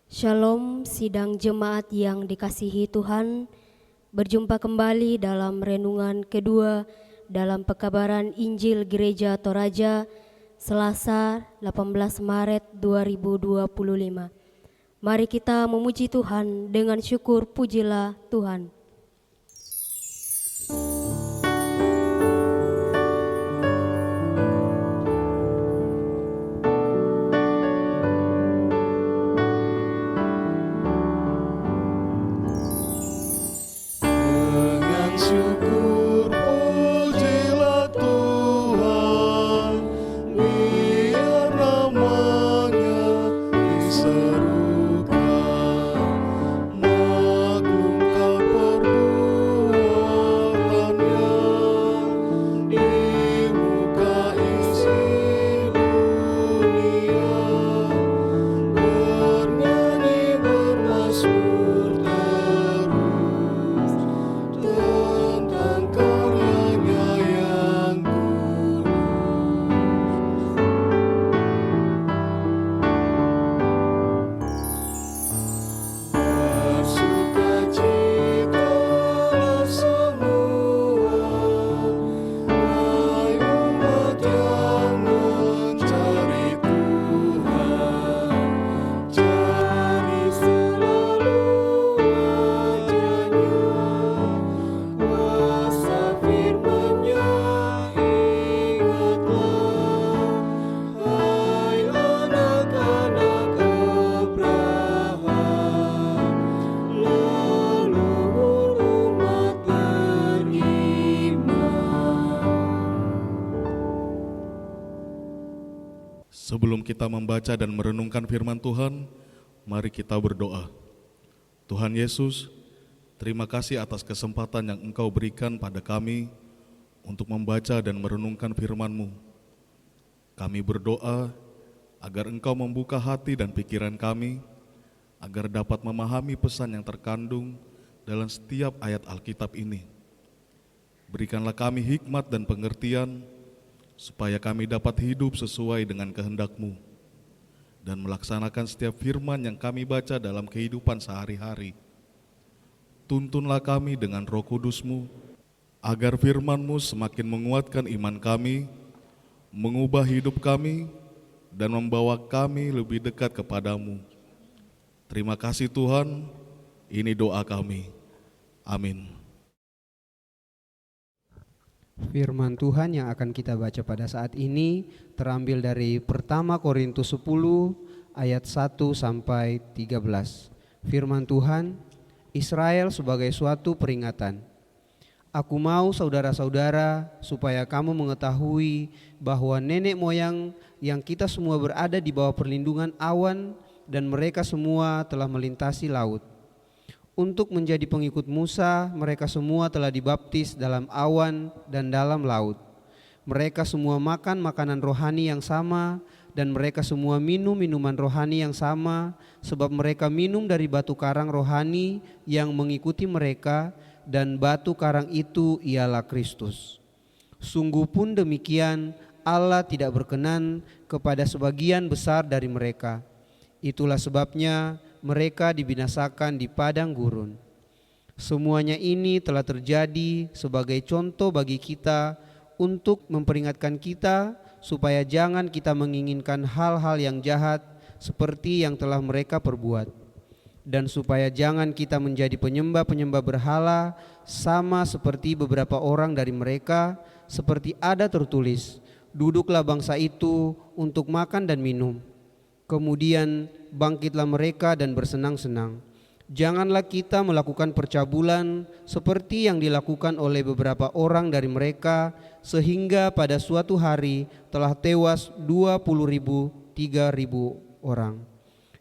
Shalom sidang jemaat yang dikasihi Tuhan, berjumpa kembali dalam renungan kedua dalam pekabaran Injil Gereja Toraja Selasa 18 Maret 2025. Mari kita memuji Tuhan dengan syukur, pujilah Tuhan. Sebelum kita membaca dan merenungkan firman Tuhan, mari kita berdoa. Tuhan Yesus, terima kasih atas kesempatan yang Engkau berikan pada kami untuk membaca dan merenungkan firman-Mu. Kami berdoa agar Engkau membuka hati dan pikiran kami, agar dapat memahami pesan yang terkandung dalam setiap ayat Alkitab ini. Berikanlah kami hikmat dan pengertian, supaya kami dapat hidup sesuai dengan kehendak-Mu dan melaksanakan setiap firman yang kami baca dalam kehidupan sehari-hari. Tuntunlah kami dengan Roh Kudus-Mu, agar firman-Mu semakin menguatkan iman kami, mengubah hidup kami, dan membawa kami lebih dekat kepadamu. Terima kasih Tuhan, ini doa kami. Amin. Firman Tuhan yang akan kita baca pada saat ini terambil dari pertama Korintus 10 ayat 1 sampai 13. Firman Tuhan, Israel sebagai suatu peringatan. Aku mau saudara-saudara supaya kamu mengetahui bahwa nenek moyang yang kita semua berada di bawah perlindungan awan dan mereka semua telah melintasi laut. Untuk menjadi pengikut Musa, mereka semua telah dibaptis dalam awan dan dalam laut. Mereka semua makan makanan rohani yang sama, dan mereka semua minum minuman rohani yang sama, sebab mereka minum dari batu karang rohani yang mengikuti mereka, dan batu karang itu ialah Kristus. Sungguh pun demikian, Allah tidak berkenan kepada sebagian besar dari mereka. Itulah sebabnya mereka dibinasakan di padang gurun. Semuanya ini telah terjadi sebagai contoh bagi kita untuk memperingatkan kita supaya jangan kita menginginkan hal-hal yang jahat seperti yang telah mereka perbuat, dan supaya jangan kita menjadi penyembah-penyembah berhala sama seperti beberapa orang dari mereka, seperti ada tertulis, duduklah bangsa itu untuk makan dan minum. Kemudian bangkitlah mereka dan bersenang-senang. Janganlah kita melakukan percabulan seperti yang dilakukan oleh beberapa orang dari mereka, sehingga pada suatu hari telah tewas 20.000, 3.000 orang.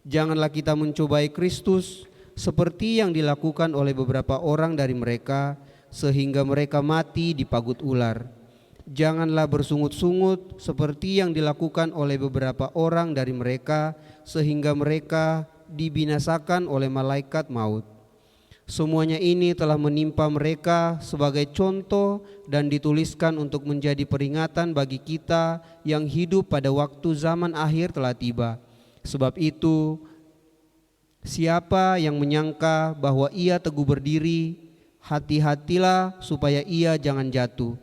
Janganlah kita mencobai Kristus seperti yang dilakukan oleh beberapa orang dari mereka, sehingga mereka mati di pagut ular. Janganlah bersungut-sungut seperti yang dilakukan oleh beberapa orang dari mereka, sehingga mereka dibinasakan oleh malaikat maut. Semuanya ini telah menimpa mereka sebagai contoh dan dituliskan untuk menjadi peringatan bagi kita yang hidup pada waktu zaman akhir telah tiba. Sebab itu, Siapa yang menyangka bahwa ia teguh berdiri, hati-hatilah supaya ia jangan jatuh.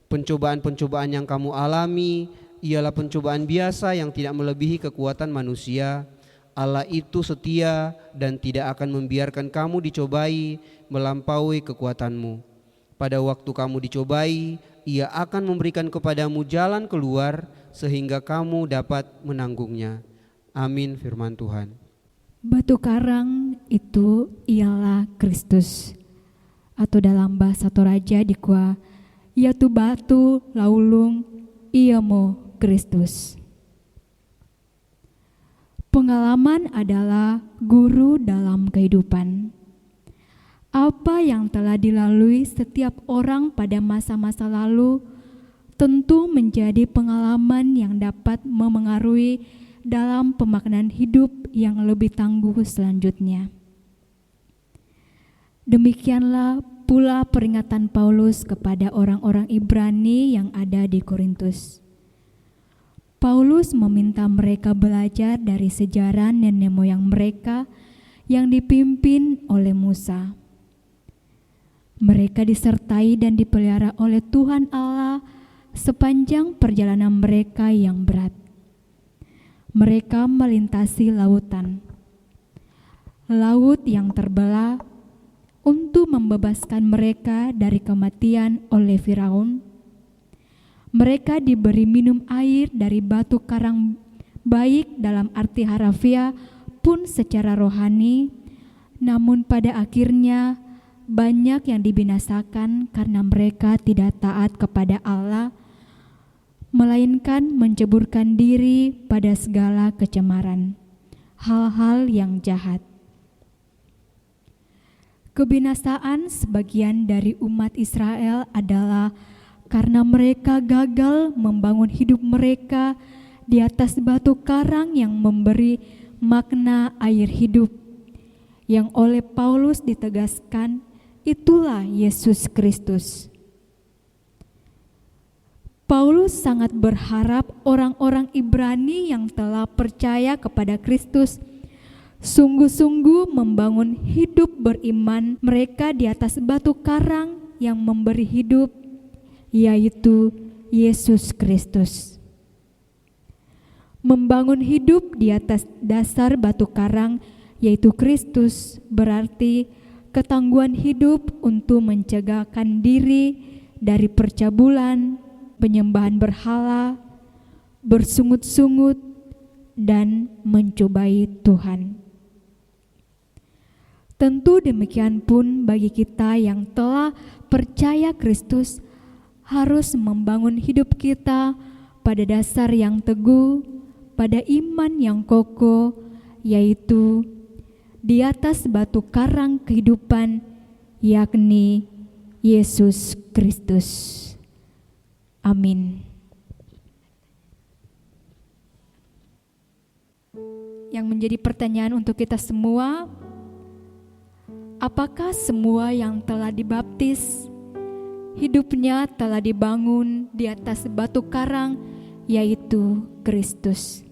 Pencobaan-pencobaan yang kamu alami ialah pencobaan biasa yang tidak melebihi kekuatan manusia. Allah itu setia dan tidak akan membiarkan kamu dicobai melampaui kekuatanmu. Pada waktu kamu dicobai, Ia akan memberikan kepadamu jalan keluar sehingga kamu dapat menanggungnya. Amin firman Tuhan. Batu karang itu ialah Kristus, atau dalam bahasa Toraja dikua, iatu batu laulung iamo Kristus. Pengalaman adalah guru dalam kehidupan. Apa yang telah dilalui setiap orang pada masa-masa lalu tentu menjadi pengalaman yang dapat memengaruhi dalam pemaknaan hidup yang lebih tangguh selanjutnya. Demikianlah pula peringatan Paulus kepada orang-orang Ibrani yang ada di Korintus. Paulus meminta mereka belajar dari sejarah nenek moyang mereka yang dipimpin oleh Musa. Mereka disertai dan dipelihara oleh Tuhan Allah sepanjang perjalanan mereka yang berat. Mereka melintasi lautan, laut yang terbelah untuk membebaskan mereka dari kematian oleh Firaun. Mereka diberi minum air dari batu karang, baik dalam arti harafiah pun secara rohani, namun pada akhirnya banyak yang dibinasakan karena mereka tidak taat kepada Allah, melainkan menceburkan diri pada segala kecemaran, hal-hal yang jahat. Kebinasaan sebagian dari umat Israel adalah karena mereka gagal membangun hidup mereka di atas batu karang yang memberi makna air hidup, yang oleh Paulus ditegaskan itulah Yesus Kristus. Paulus sangat berharap orang-orang Ibrani yang telah percaya kepada Kristus sungguh-sungguh membangun hidup beriman mereka di atas batu karang yang memberi hidup, yaitu Yesus Kristus. Membangun hidup di atas dasar batu karang, yaitu Kristus, berarti ketangguhan hidup untuk mencegahkan diri dari percabulan, penyembahan berhala, bersungut-sungut, dan mencobai Tuhan. Tentu demikian pun bagi kita yang telah percaya Kristus, harus membangun hidup kita pada dasar yang teguh, pada iman yang kokoh, yaitu di atas batu karang kehidupan, yakni Yesus Kristus. Amin. Yang menjadi pertanyaan untuk kita semua, apakah semua yang telah dibaptis hidupnya telah dibangun di atas batu karang, yaitu Kristus?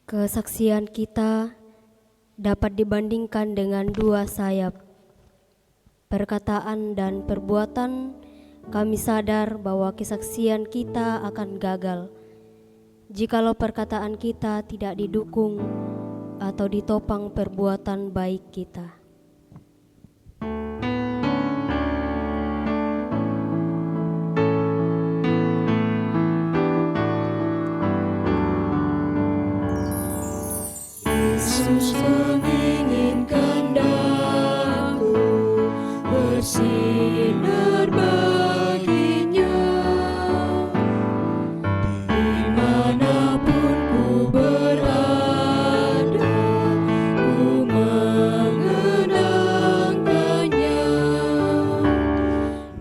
Kesaksian kita dapat dibandingkan dengan dua sayap. Perkataan dan perbuatan, kami sadar bahwa kesaksian kita akan gagal jikalau perkataan kita tidak didukung atau ditopang perbuatan baik kita. Yesus menginginkan daku bersinar baginya, dimanapun ku berada, ku mengenangkannya.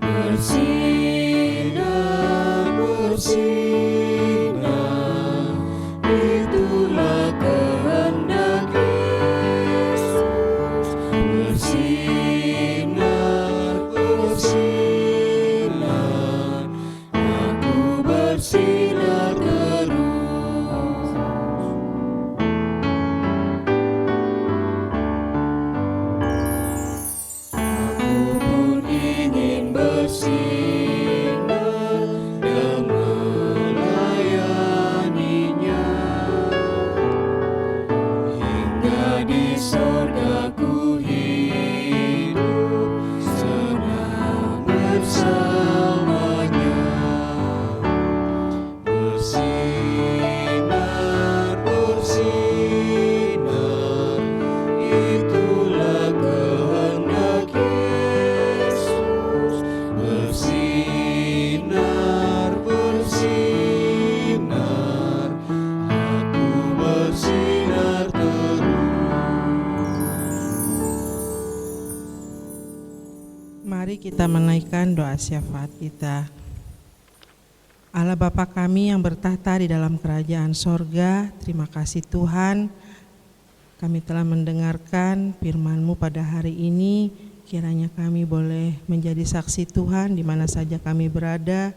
Bersinar, bersinar, itulah kehendak Yesus. bersinar, bersinar, itulah kehendak Yesus. Bersinar, bersinar, aku bersinar Mari kita menaikkan doa syafaat kita. Allah Bapa kami yang bertahta di dalam kerajaan sorga, terima kasih Tuhan, kami telah mendengarkan firman-Mu pada hari ini. Kiranya kami boleh menjadi saksi Tuhan di mana saja kami berada.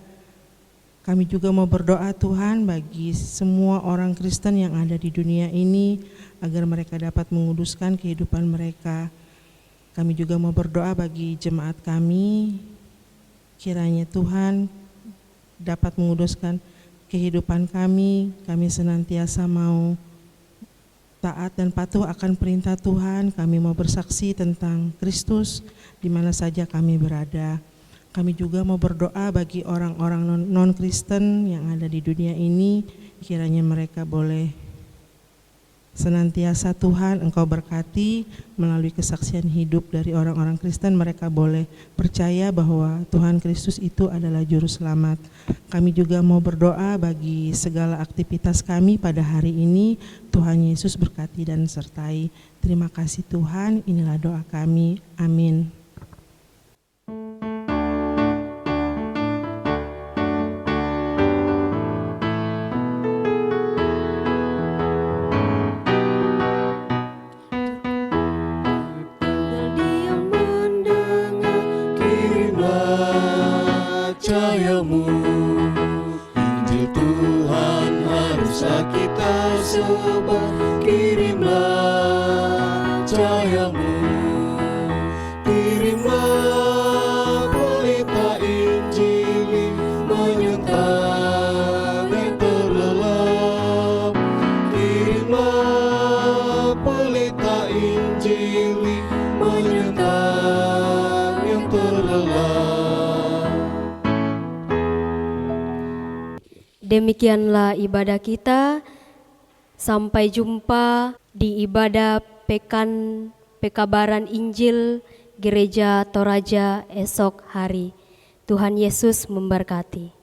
Kami juga mau berdoa Tuhan bagi semua orang Kristen yang ada di dunia ini, agar mereka dapat menguduskan kehidupan mereka. Kami juga mau berdoa bagi jemaat kami, kiranya Tuhan dapat menguduskan kehidupan kami senantiasa mau taat dan patuh akan perintah Tuhan. Kami mau bersaksi tentang Kristus di mana saja kami berada. Kami juga mau berdoa bagi orang-orang non-Kristen yang ada di dunia ini, kiranya mereka boleh senantiasa Tuhan Engkau berkati melalui kesaksian hidup dari orang-orang Kristen. Mereka boleh percaya bahwa Tuhan Kristus itu adalah Juru Selamat. Kami juga mau berdoa bagi segala aktivitas kami pada hari ini. Tuhan Yesus berkati dan sertai. Terima kasih Tuhan, inilah doa kami. Amin. cahayamu. Injil Tuhan haruslah kita sebar, kirimlah cahayamu. Kirimlah berita Injil menyentang yang terlelap. Kirimlah berita Injil menyentang yang terlelap. Demikianlah ibadah kita. Sampai jumpa di ibadah Pekan Pekabaran Injil Gereja Toraja esok hari. Tuhan Yesus memberkati.